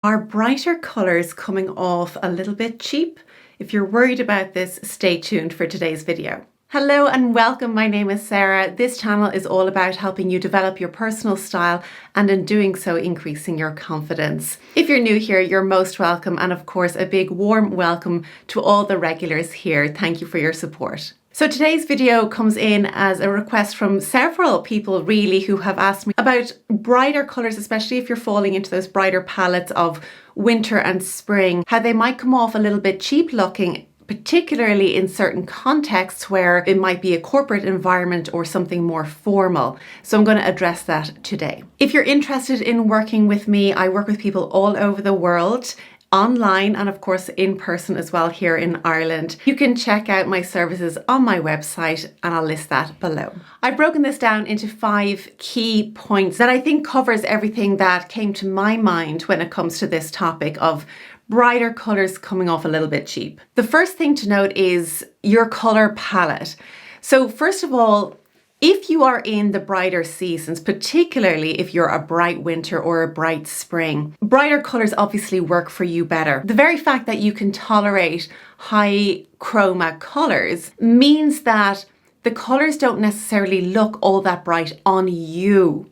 Are brighter colours coming off a little bit cheap? If you're worried about this, stay tuned for today's video. Hello and welcome, my name is Sarah. This channel is all about helping you develop your personal style and in doing so increasing your confidence. If you're new here, you're most welcome, and of course a big warm welcome to all the regulars here. Thank you for your support. So today's video comes in as a request from several people really who have asked me about brighter colours, especially if you're falling into those brighter palettes of winter and spring, how they might come off a little bit cheap looking, particularly in certain contexts where it might be a corporate environment or something more formal. So I'm going to address that today. If you're interested in working with me, I work with people all over the world, online and of course in person as well here in Ireland. You can check out my services on my website and I'll list that below. I've broken this down into 5 key points that I think covers everything that came to my mind when it comes to this topic of brighter colours coming off a little bit cheap. The first thing to note is your colour palette. So first of all, if you are in the brighter seasons, particularly if you're a bright winter or a bright spring, brighter colours obviously work for you better. The very fact that you can tolerate high chroma colours means that the colours don't necessarily look all that bright on you.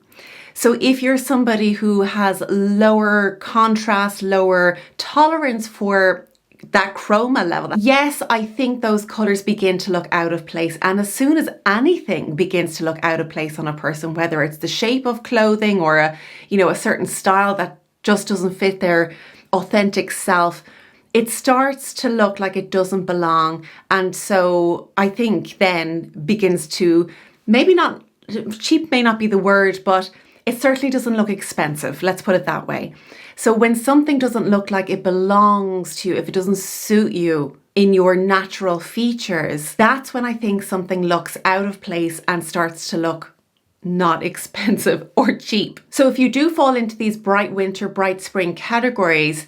So if you're somebody who has lower contrast, lower tolerance for that chroma level, yes, I think those colours begin to look out of place. And as soon as anything begins to look out of place on a person, whether it's the shape of clothing or a certain style that just doesn't fit their authentic self, it starts to look like it doesn't belong. And so I think then begins to, maybe not, cheap may not be the word, but it certainly doesn't look expensive. Let's put it that way. So when something doesn't look like it belongs to you, if it doesn't suit you in your natural features, that's when I think something looks out of place and starts to look not expensive or cheap. So if you do fall into these bright winter, bright spring categories,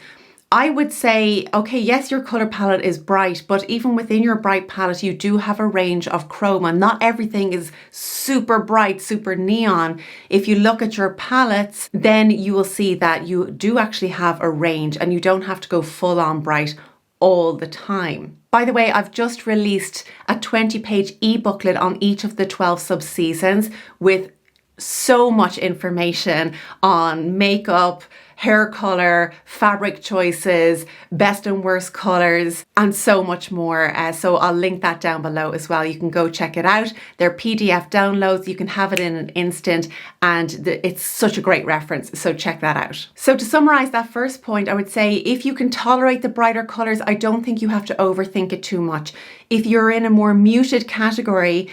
I would say, okay, yes, your colour palette is bright, but even within your bright palette, you do have a range of chroma. Not everything is super bright, super neon. If you look at your palettes, then you will see that you do actually have a range and you don't have to go full on bright all the time. By the way, I've just released a 20-page e-booklet on each of the 12 sub-seasons with so much information on makeup, hair color, fabric choices, best and worst colors, and so much more. So I'll link that down below as well. You can go check it out. They're PDF downloads. You can have it in an instant, and it's such a great reference. So check that out. So to summarize that first point, I would say if you can tolerate the brighter colors, I don't think you have to overthink it too much. If you're in a more muted category,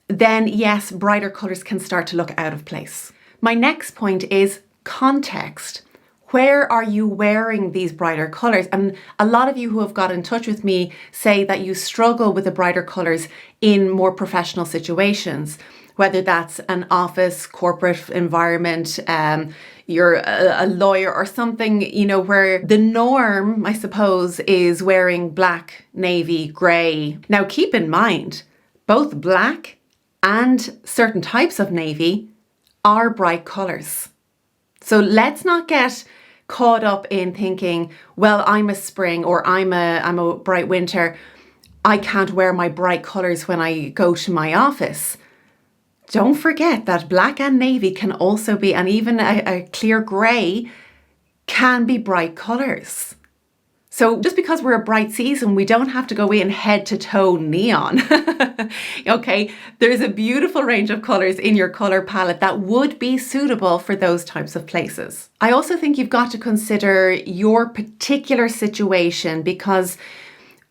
then yes, brighter colors can start to look out of place. My next point is context. Where are you wearing these brighter colors? And a lot of you who have got in touch with me say that you struggle with the brighter colors in more professional situations, whether that's an office, corporate environment, you're a lawyer or something, where the norm, I suppose, is wearing black, navy, grey. Now keep in mind, both black and certain types of navy are bright colors. So let's not get caught up in thinking, well, I'm a spring or I'm a bright winter. I can't wear my bright colors when I go to my office. Don't forget that black and navy can also be, and even a clear gray can be bright colors. So just because we're a bright season, we don't have to go in head to toe neon. Okay, there's a beautiful range of colors in your color palette that would be suitable for those types of places. I also think you've got to consider your particular situation, because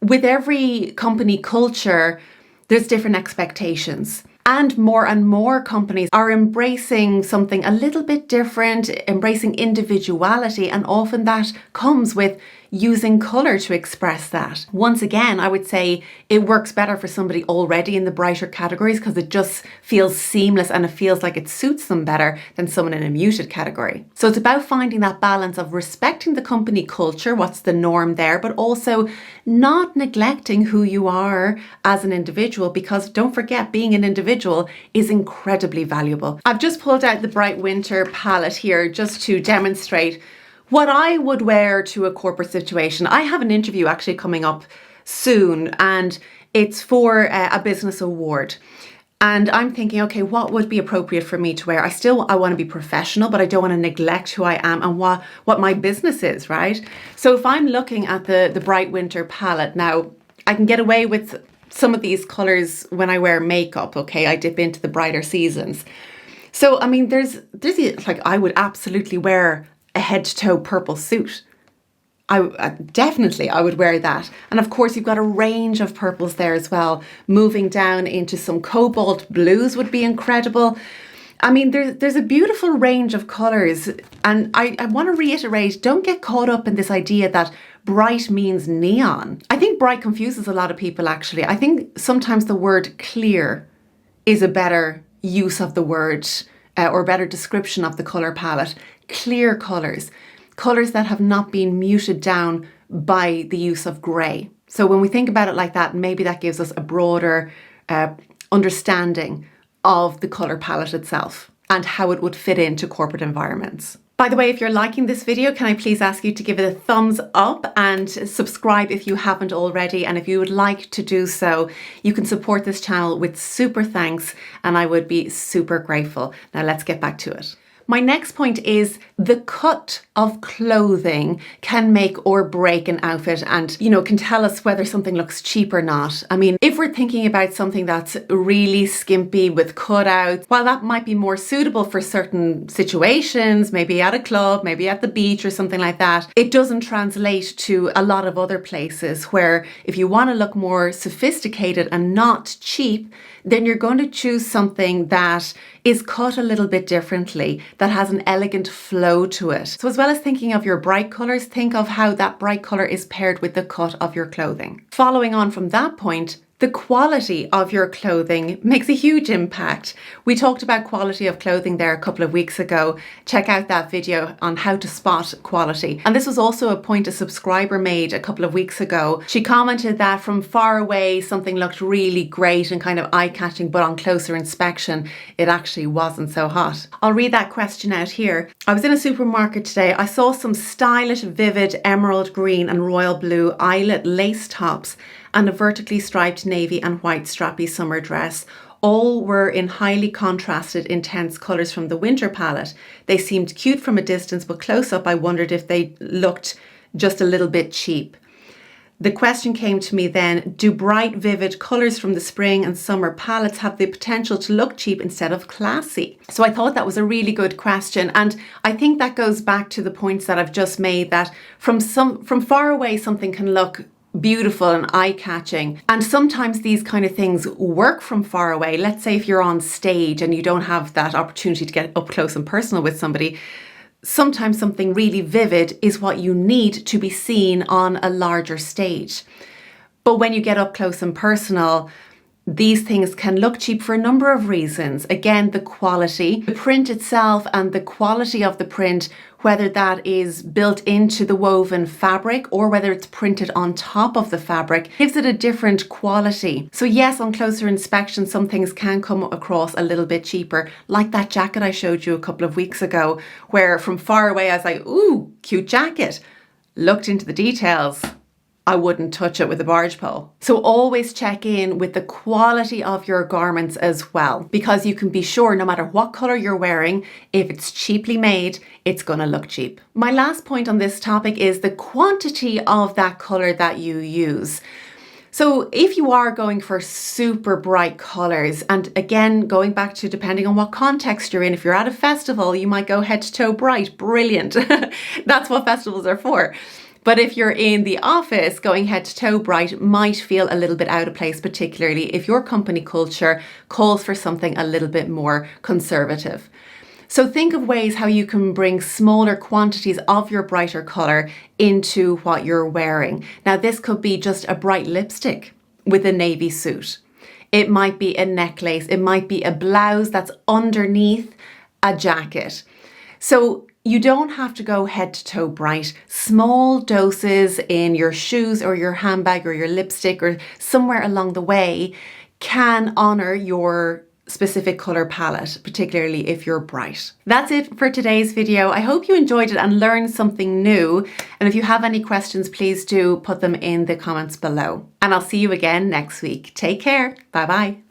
with every company culture, there's different expectations. And more companies are embracing something a little bit different, embracing individuality, and often that comes with using colour to express that. Once again, I would say it works better for somebody already in the brighter categories because it just feels seamless and it feels like it suits them better than someone in a muted category. So it's about finding that balance of respecting the company culture, what's the norm there, but also not neglecting who you are as an individual, because don't forget, being an individual is incredibly valuable. I've just pulled out the Bright Winter palette here just to demonstrate What I would wear to a corporate situation, I have an interview actually coming up soon, and it's for a business award. And I'm thinking, okay, what would be appropriate for me to wear? I want to be professional, but I don't want to neglect who I am and what my business is, right? So if I'm looking at the Bright Winter palette, now I can get away with some of these colors when I wear makeup, okay? I dip into the brighter seasons. So, I mean, there's like, I would absolutely wear a head to toe purple suit. I would wear that. And of course, you've got a range of purples there as well. Moving down into some cobalt blues would be incredible. I mean, there's a beautiful range of colours. And I want to reiterate, don't get caught up in this idea that bright means neon. I think bright confuses a lot of people, actually. I think sometimes the word clear is a better use of the word or better description of the colour palette. Clear colours. Colours that have not been muted down by the use of grey. So when we think about it like that, maybe that gives us a broader understanding of the colour palette itself and how it would fit into corporate environments. By the way, if you're liking this video, can I please ask you to give it a thumbs up and subscribe if you haven't already? And if you would like to do so, you can support this channel with super thanks, and I would be super grateful. Now let's get back to it. My next point is the cut of clothing can make or break an outfit and, can tell us whether something looks cheap or not. I mean, if we're thinking about something that's really skimpy with cutouts, while that might be more suitable for certain situations, maybe at a club, maybe at the beach or something like that, it doesn't translate to a lot of other places where if you want to look more sophisticated and not cheap, then you're going to choose something that is cut a little bit differently, that has an elegant flow to it. So as well as thinking of your bright colours, think of how that bright colour is paired with the cut of your clothing. Following on from that point, the quality of your clothing makes a huge impact. We talked about quality of clothing there a couple of weeks ago. Check out that video on how to spot quality. And this was also a point a subscriber made a couple of weeks ago. She commented that from far away, something looked really great and kind of eye-catching, but on closer inspection, it actually wasn't so hot. I'll read that question out here. I was in a supermarket today. I saw some stylish, vivid emerald green and royal blue eyelet lace tops and a vertically striped navy and white strappy summer dress. All were in highly contrasted, intense colours from the winter palette. They seemed cute from a distance, but close up I wondered if they looked just a little bit cheap. The question came to me then, do bright, vivid colours from the spring and summer palettes have the potential to look cheap instead of classy? So I thought that was a really good question. And I think that goes back to the points that I've just made, that from far away, something can look beautiful and eye-catching. And sometimes these kind of things work from far away. Let's say if you're on stage and you don't have that opportunity to get up close and personal with somebody, sometimes something really vivid is what you need to be seen on a larger stage. But when you get up close and personal, these things can look cheap for a number of reasons. Again, the quality, the print itself and the quality of the print, whether that is built into the woven fabric or whether it's printed on top of the fabric, gives it a different quality. So yes, on closer inspection, some things can come across a little bit cheaper, like that jacket I showed you a couple of weeks ago, where from far away I was like, ooh, cute jacket. Looked into the details, I wouldn't touch it with a barge pole. So always check in with the quality of your garments as well, because you can be sure no matter what colour you're wearing, if it's cheaply made, it's going to look cheap. My last point on this topic is the quantity of that colour that you use. So if you are going for super bright colours, and again, going back to depending on what context you're in, if you're at a festival, you might go head to toe bright. Brilliant. That's what festivals are for. But if you're in the office, going head to toe bright might feel a little bit out of place, particularly if your company culture calls for something a little bit more conservative. So think of ways how you can bring smaller quantities of your brighter colour into what you're wearing. Now, this could be just a bright lipstick with a navy suit. It might be a necklace. It might be a blouse that's underneath a jacket. So you don't have to go head to toe bright. Small doses in your shoes or your handbag or your lipstick or somewhere along the way can honour your specific color palette, particularly if you're bright. That's it for today's video. I hope you enjoyed it and learned something new. And if you have any questions, please do put them in the comments below. And I'll see you again next week. Take care. Bye bye.